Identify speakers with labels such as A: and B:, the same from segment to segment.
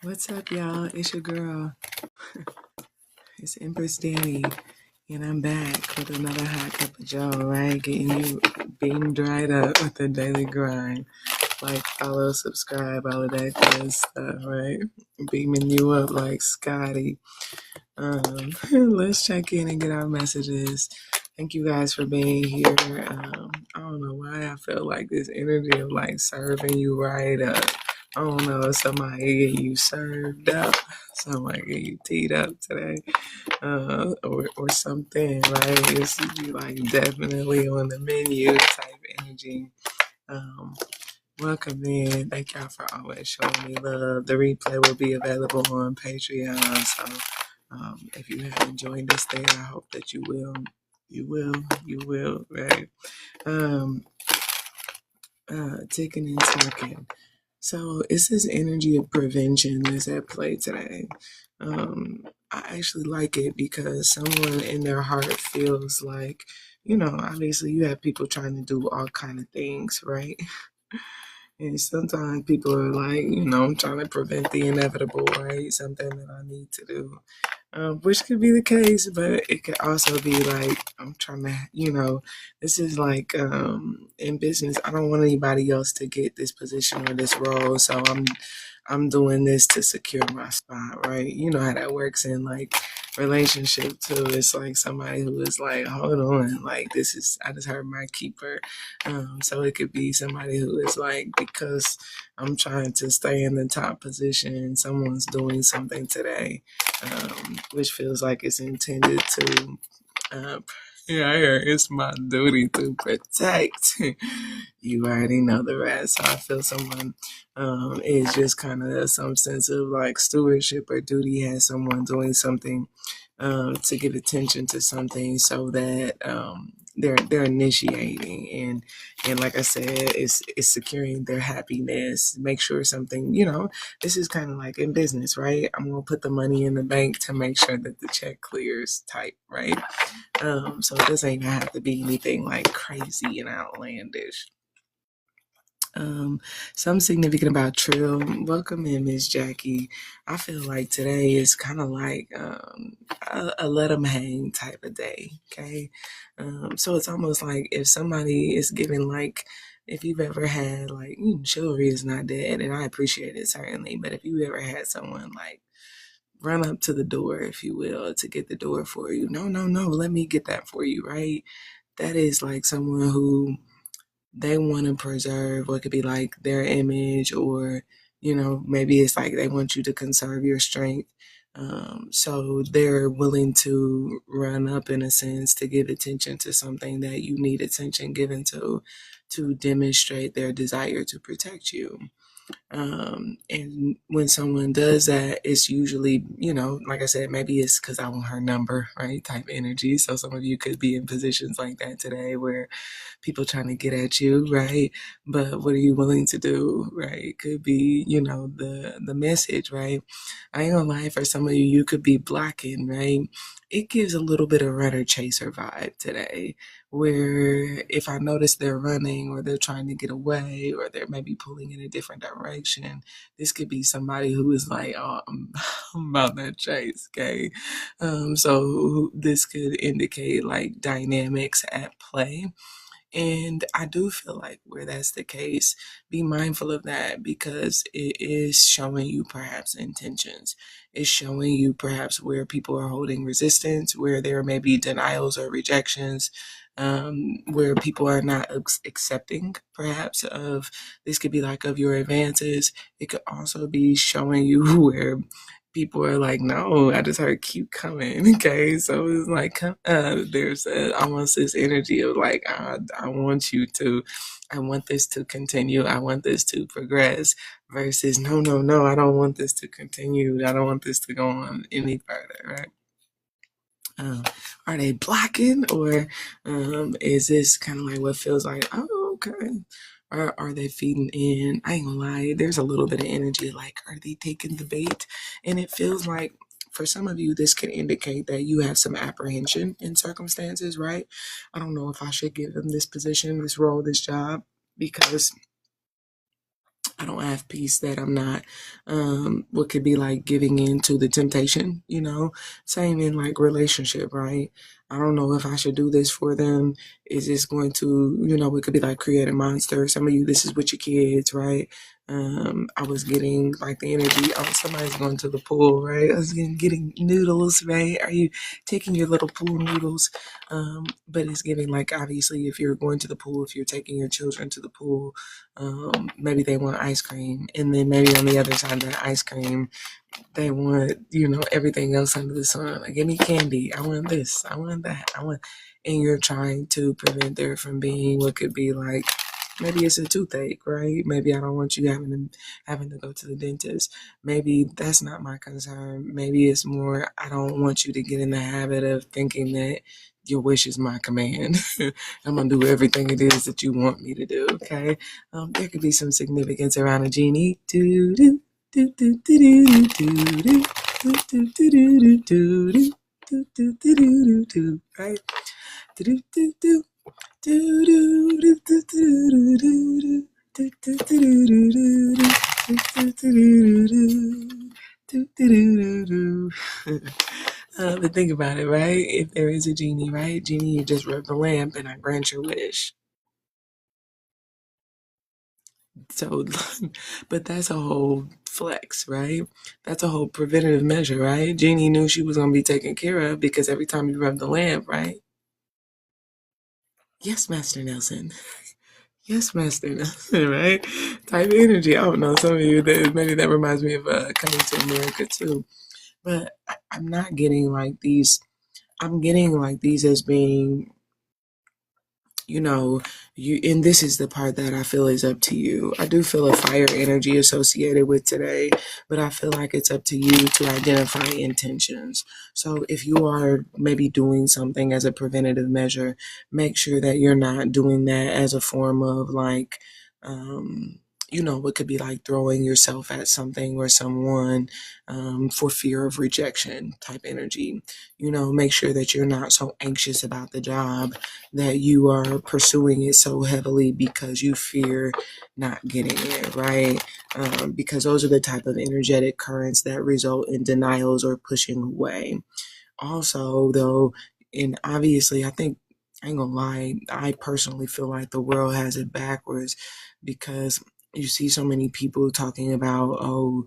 A: What's up, y'all? It's your girl. It's Empress Danny, and I'm back with another hot cup of Joe, right? Getting you beamed right up with the daily grind. Like, follow, subscribe, all of that good stuff, right? Beaming you up like Scotty. Let's check in and get our messages. Thank you guys for being here. I don't know why I feel like this energy of like serving you right up. I don't know, somebody get you served up, somebody get you teed up today, or something, right? It's like definitely on the menu type energy. Um, Welcome in. Thank y'all for always showing me love. The replay will be available on Patreon. So if you haven't joined us there, I hope that you will. You will, right? Um, Ticking and talking. So it's this energy of prevention that's at play today. I actually like it because someone in their heart feels like, obviously you have people trying to do all kind of things, right? And sometimes people are like, I'm trying to prevent the inevitable, right? Something that I need to do, which could be the case, but it could also be like, I'm trying to, this is like in business, I don't want anybody else to get this position or this role. So I'm doing this to secure my spot, right? You know how that works in like relationship too. It's like somebody who is like, hold on, like I just heard my keeper. So it could be somebody who is like, because I'm trying to stay in the top position, someone's doing something today, which feels like it's intended to uh, yeah, I hear it's my duty to protect. You already know the rest. So I feel someone is just kind of some sense of like stewardship or duty, has someone doing something to give attention to something so that they're initiating and like I said, it's securing their happiness. Make sure something, this is kind of like in business, right? I'm gonna put the money in the bank to make sure that the check clears type, right? So it doesn't even have to be anything like crazy and outlandish. Something significant about Trill. Welcome in, Miss Jackie. I feel like today is kind of like a let them hang type of day. Okay, so it's almost like if somebody is giving like, if you've ever had like chivalry is not dead, and I appreciate it certainly, but if you ever had someone like run up to the door, if you will, to get the door for you, no, let me get that for you, right? That is like someone who they want to preserve, or it could be like their image, or maybe it's like they want you to conserve your strength. So they're willing to run up in a sense to give attention to something that you need attention given to demonstrate their desire to protect you. And when someone does that, it's usually, like I said, maybe it's because I want her number, right? Type energy. So some of you could be in positions like that today where people trying to get at you, right? But what are you willing to do, right? Could be, the message, right? I ain't gonna lie, for some of you, you could be blocking, right? It gives a little bit of runner chaser vibe today, where if I notice they're running or they're trying to get away or they're maybe pulling in a different direction, this could be somebody who is like, oh, I'm about that chase, okay? So this could indicate like dynamics at play. And I do feel like where that's the case, be mindful of that because it is showing you perhaps intentions. It's showing you perhaps where people are holding resistance, where there may be denials or rejections, where people are not accepting perhaps of, this could be like of your advances. It could also be showing you where people are like, no, I just heard keep coming. Okay. So it's like, there's almost this energy of like, I want you to, I want this to continue. I want this to progress versus no, I don't want this to continue. I don't want this to go on any further. Right. Are they blocking or is this kind of like what feels like, oh, okay. Or are they feeding in? I ain't gonna lie, there's a little bit of energy like, are they taking the bait? And it feels like for some of you, this can indicate that you have some apprehension in circumstances, right? I don't know if I should give them this position, this role, this job, because I don't have peace, that I'm not what could be like giving in to the temptation, Same in like relationship, right? I don't know if I should do this for them. Is this going to, it could be like create a monster. Some of you, this is with your kids, right? I was getting like the energy. Oh, somebody's going to the pool, right? I was getting noodles, right? Are you taking your little pool noodles? But it's giving like, obviously, if you're going to the pool, if you're taking your children to the pool, maybe they want ice cream, and then maybe on the other side of that ice cream, they want, everything else under the sun. Like, give me candy. I want this. I want that. And you're trying to prevent there from being what could be like, maybe it's a toothache, right? Maybe I don't want you having to go to the dentist. Maybe that's not my concern. Maybe it's more, I don't want you to get in the habit of thinking that your wish is my command. I'm gonna do everything it is that you want me to do. Okay. There could be some significance around a genie. Do do do do do do do do do do do do do do do do do, right? Do do do do do do do do do do do do do do do. But think about it, right? If there is a genie, right? Genie, you just rub the lamp and I grant your wish. So, but that's a whole flex, right? That's a whole preventative measure, right? Jeannie knew she was going to be taken care of because every time you rub the lamp, right? Yes, Master Nelson. Yes, Master Nelson, right? Type of energy. I don't know. Some of you, maybe that reminds me of Coming to America too. But I'm not getting like these. I'm getting like these as being, you know, and this is the part that I feel is up to you. I do feel a fire energy associated with today, but I feel like it's up to you to identify intentions. So if you are maybe doing something as a preventative measure, make sure that you're not doing that as a form of like, what could be like throwing yourself at something or someone for fear of rejection type energy. Make sure that you're not so anxious about the job that you are pursuing it so heavily because you fear not getting it, right? Because those are the type of energetic currents that result in denials or pushing away. Also, though, and obviously, I think, I ain't gonna lie, I personally feel like the world has it backwards because you see so many people talking about, oh,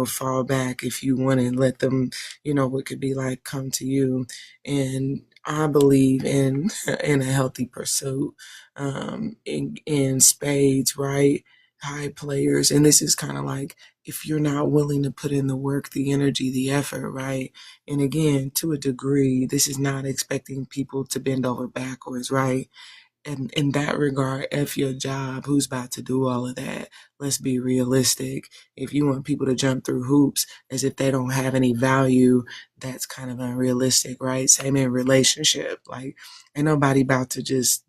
A: fall back if you want to let them, what could be like come to you. And I believe in in a healthy pursuit, in spades, right? High players. And this is kind of like if you're not willing to put in the work, the energy, the effort, right? And again, to a degree, this is not expecting people to bend over backwards, right? And in that regard, F your job, who's about to do all of that? Let's be realistic. If you want people to jump through hoops as if they don't have any value, that's kind of unrealistic, right? Same in relationship. Like, ain't nobody about to just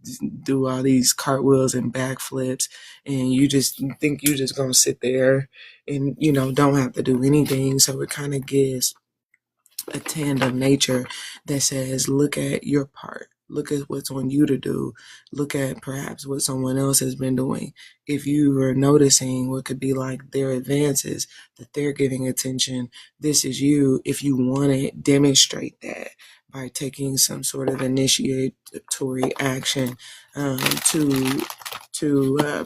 A: do all these cartwheels and backflips and you just think you just gonna sit there and, don't have to do anything. So it kind of gives a tandem nature that says, look at your part. Look at what's on you to do. Look at perhaps what someone else has been doing. If you are noticing what could be like their advances, that they're giving attention, this is you. If you want it, demonstrate that by taking some sort of initiatory action to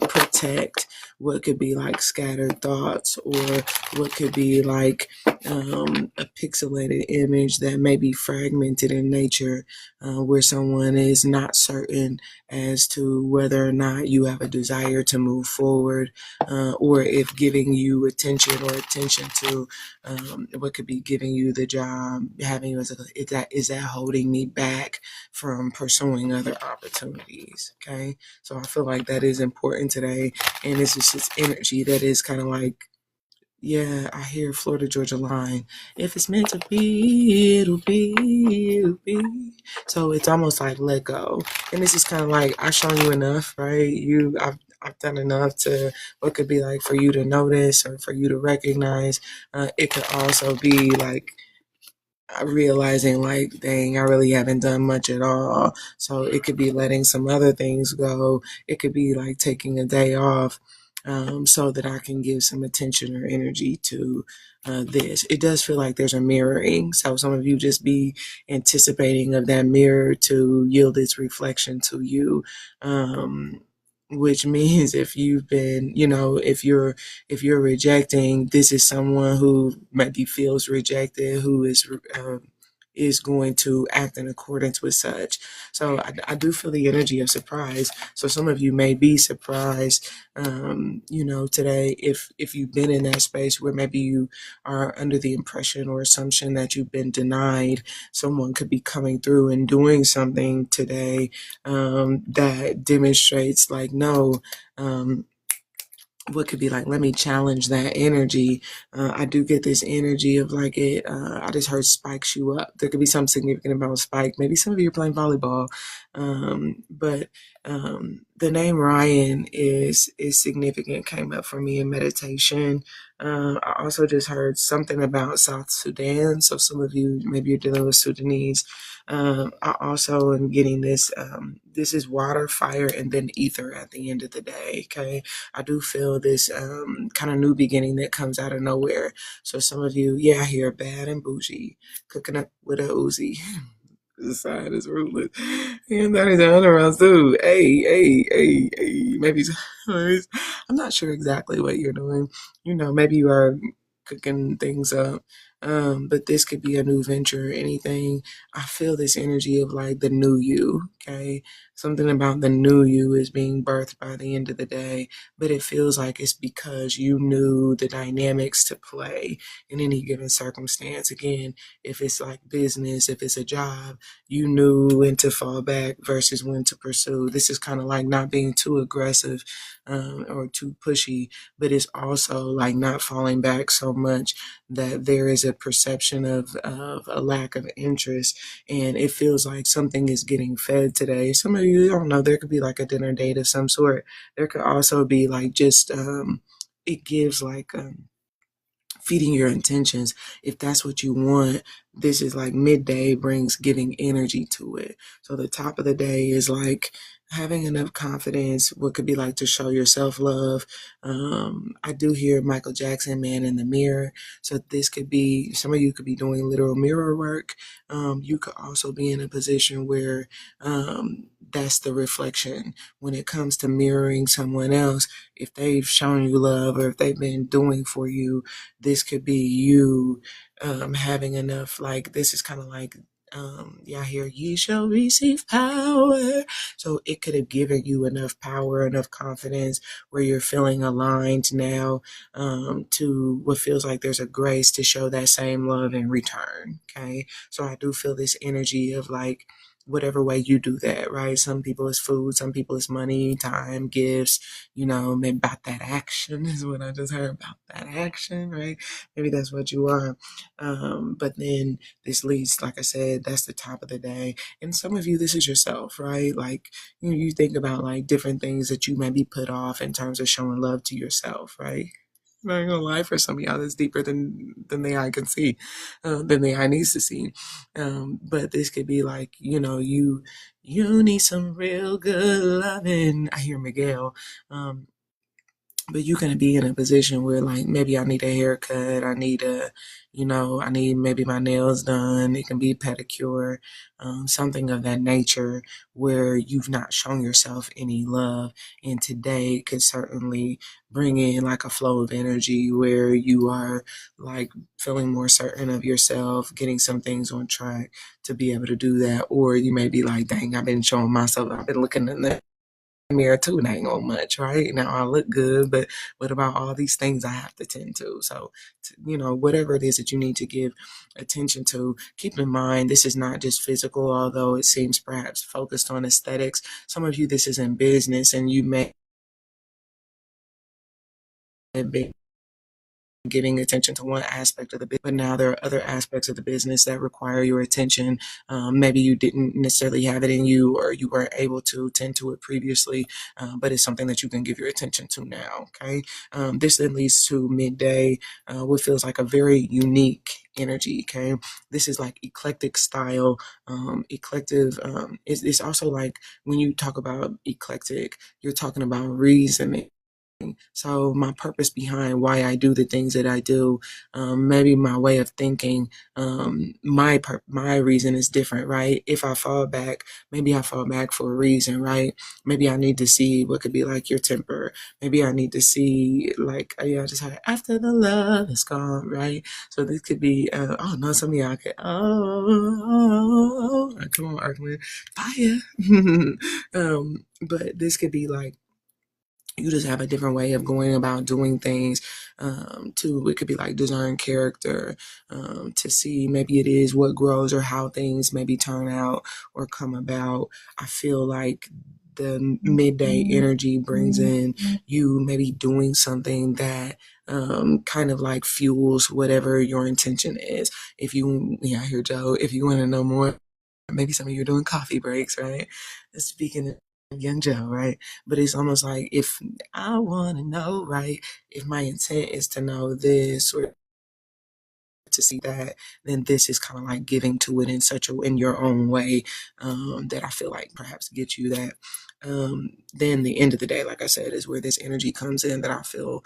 A: protect what could be like scattered thoughts or what could be like a pixelated image that may be fragmented in nature, where someone is not certain as to whether or not you have a desire to move forward, or if giving you attention to what could be giving you the job, having you as is that holding me back from pursuing other opportunities? Okay, so I feel like that is important today, and it's just this energy that is kind of like, yeah, I hear Florida Georgia line. If it's meant to be, it'll be, it'll be. So it's almost like let go. And this is kind of like I've shown you enough, right? I've done enough to what could be like for you to notice or for you to recognize. It could also be like realizing like, dang, I really haven't done much at all. So it could be letting some other things go. It could be like taking a day off. so that I can give some attention or energy to this. It does feel like there's a mirroring. So some of you just be anticipating of that mirror to yield its reflection to you. Which means if you've been, if you're rejecting, this is someone who maybe feels rejected, who is going to act in accordance with such. So I do feel the energy of surprise. So some of you may be surprised, today, if you've been in that space where maybe you are under the impression or assumption that you've been denied. Someone could be coming through and doing something today that demonstrates like, no, what could be like, let me challenge that energy. I do get this energy of like I just heard spikes you up. There could be something significant about spike. Maybe some of you are playing volleyball. But the name Ryan is significant, came up for me in meditation. I also just heard something about South Sudan. So some of you, maybe you're dealing with Sudanese. I also am getting this, this is water, fire, and then ether at the end of the day. Okay. I do feel this kind of new beginning that comes out of nowhere. So some of you, yeah, I hear bad and bougie, cooking up with a Uzi. The side is ruthless. And that is the other round too. Hey. Maybe I'm not sure exactly what you're doing. Maybe you are cooking things up. But this could be a new venture, anything. I feel this energy of like the new you, okay? Something about the new you is being birthed by the end of the day, but it feels like it's because you knew the dynamics to play in any given circumstance. Again, if it's like business, if it's a job, you knew when to fall back versus when to pursue. This is kind of like not being too aggressive or too pushy, but it's also like not falling back so much that there is a perception of a lack of interest, and it feels like something is getting fed today. Some of you don't know, there could be like a dinner date of some sort. There could also be like just it gives like feeding your intentions. If that's what you want, this is like midday brings giving energy to it. So the top of the day is like having enough confidence, what could be like to show yourself love. I do hear Michael Jackson, Man in the Mirror. So this could be, some of you could be doing literal mirror work. You could also be in a position where that's the reflection when it comes to mirroring someone else. If they've shown you love or if they've been doing for you, this could be you having enough, like, this is kind of like, yeah, I hear ye shall receive power. So it could have given you enough power, enough confidence where you're feeling aligned now to what feels like there's a grace to show that same love in return. Okay. So I do feel this energy of like, whatever way you do that, right? Some people it's food, some people it's money, time, gifts, maybe about that action is what I just heard, about that action, right? Maybe that's what you are. But then this leads, like I said, that's the top of the day. And some of you, this is yourself, right? Like, you think about like different things that you maybe put off in terms of showing love to yourself, right? I'm not gonna lie, for some of y'all, that's deeper than the eye can see, than the eye needs to see. But this could be like, you need some real good loving. I hear Miguel. But you're going to be in a position where like maybe I need a haircut, I need maybe my nails done. It can be pedicure, something of that nature where you've not shown yourself any love. And today could certainly bring in like a flow of energy where you are like feeling more certain of yourself, getting some things on track to be able to do that. Or you may be like, dang, I've been showing myself, I've been looking in the mirror too, and ain't on much, right? Now I look good, but what about all these things I have to tend to? So, whatever it is that you need to give attention to, keep in mind this is not just physical, although it seems perhaps focused on aesthetics. Some of you, this is in business, and you may be giving attention to one aspect of the business, but now there are other aspects of the business that require your attention. Maybe you didn't necessarily have it in you, or you weren't able to tend to it previously, but it's something that you can give your attention to now. Okay. This then leads to midday, what feels like a very unique energy. Okay. This is like eclectic style, eclectic. It's also like when you talk about eclectic, you're talking about reasoning. So my purpose behind why I do the things that I do, maybe my way of thinking, my reason is different, right? If I fall back, maybe I fall back for a reason, right? Maybe I need to see what could be like your temper. Maybe I need to see like yeah, just like after the love is gone, right? So this could be oh no, some of y'all could come on, Earthling, fire. But this could be like you just have a different way of going about doing things. To it could be like discern character, to see maybe it is what grows or how things maybe turn out or come about. I feel like the midday energy brings in you maybe doing something that kind of like fuels whatever your intention is. If you, yeah, I hear Joe, if you want to know more, maybe some of you are doing coffee breaks, right? Speaking of young Joe, right? But it's almost like if I want to know, right? If my intent is to know this or to see that, then this is kind of like giving to it in such a in your own way that I feel like perhaps get you that. Then the end of the day, like I said, is where this energy comes in that I feel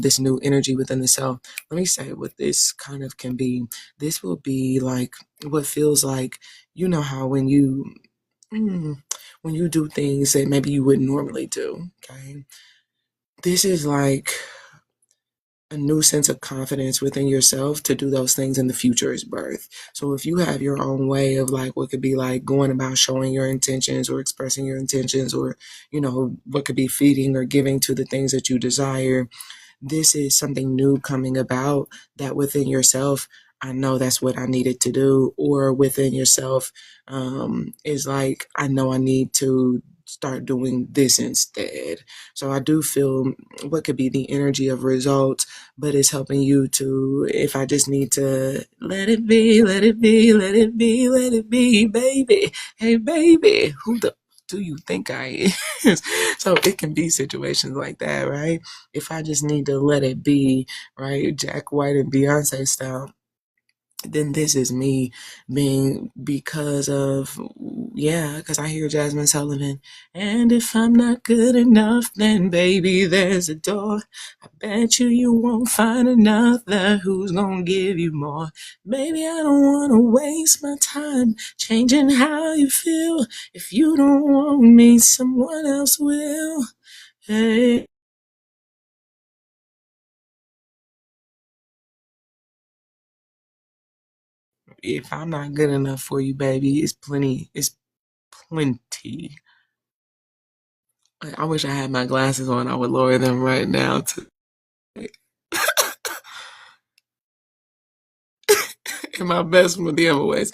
A: this new energy within the self. Let me say what this kind of can be. This will be like what feels like, you know, how when you do things that maybe you wouldn't normally do, okay? This is like a new sense of confidence within yourself to do those things in the future is birth. So if you have your own way of like what could be like going about showing your intentions or expressing your intentions or, you know, what could be feeding or giving to the things that you desire, this is something new coming about that within yourself, I know that's what I needed to do, or within yourself is like, I know I need to start doing this instead. So I do feel what could be the energy of results, but it's helping you to, if I just need to let it be, let it be, let it be, let it be, baby. Hey, baby, who the do you think I is? So it can be situations like that, right? If I just need to let it be, right? Jack White and Beyonce style, then this is me being because of, yeah, because I hear Jasmine Sullivan. And if I'm not good enough, then baby, there's a door. I bet you won't find another who's gonna give you more. Baby, I don't wanna waste my time changing how you feel. If you don't want me, someone else will. Hey. If I'm not good enough for you, baby, it's plenty. It's plenty. I wish I had my glasses on. I would lower them right now to in my best Medieval ways.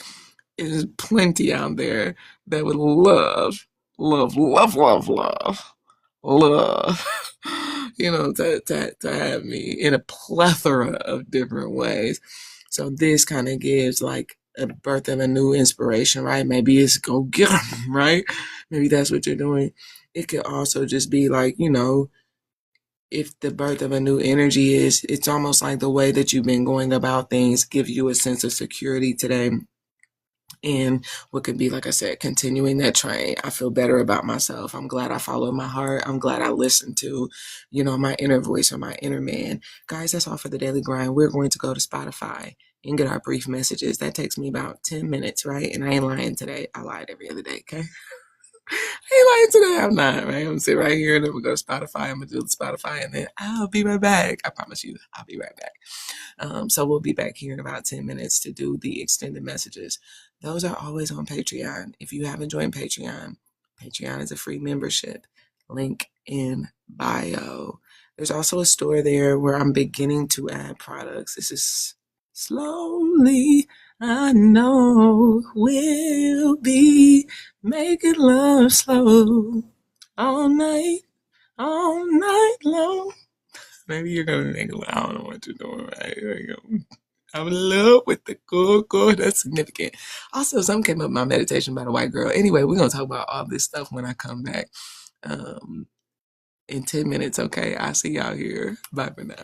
A: There's plenty out there that would love, love, love, love, love, love, you know, to have me in a plethora of different ways. So this kind of gives like a birth of a new inspiration, right? Maybe it's go get 'em, right? Maybe that's what you're doing. It could also just be like, you know, if the birth of a new energy is, it's almost like the way that you've been going about things give you a sense of security today. And what could be, like I said, continuing that train. I feel better about myself. I'm glad I followed my heart. I'm glad I listened to, you know, my inner voice or my inner man. Guys, that's all for the daily grind. We're going to go to Spotify and get our brief messages. That takes me about 10 minutes, right? And I ain't lying today. I lied every other day, okay? Hey, like today I'm not, right? I'm gonna sit right here and then we'll go to Spotify. I'm gonna do the Spotify and then I'll be right back. I promise you, I'll be right back. So we'll be back here in about 10 minutes to do the extended messages. Those are always on Patreon. If you haven't joined Patreon, Patreon is a free membership. Link in bio. There's also a store there where I'm beginning to add products. This is slowly, I know we'll be making love slow all night long. Maybe you're gonna think, I don't know what you're doing, right? There you go. I'm in love with the cool. That's significant. Also, something came up in my meditation about a white girl. Anyway, we're gonna talk about all this stuff when I come back. In 10 minutes, okay? I'll see y'all here. Bye for now.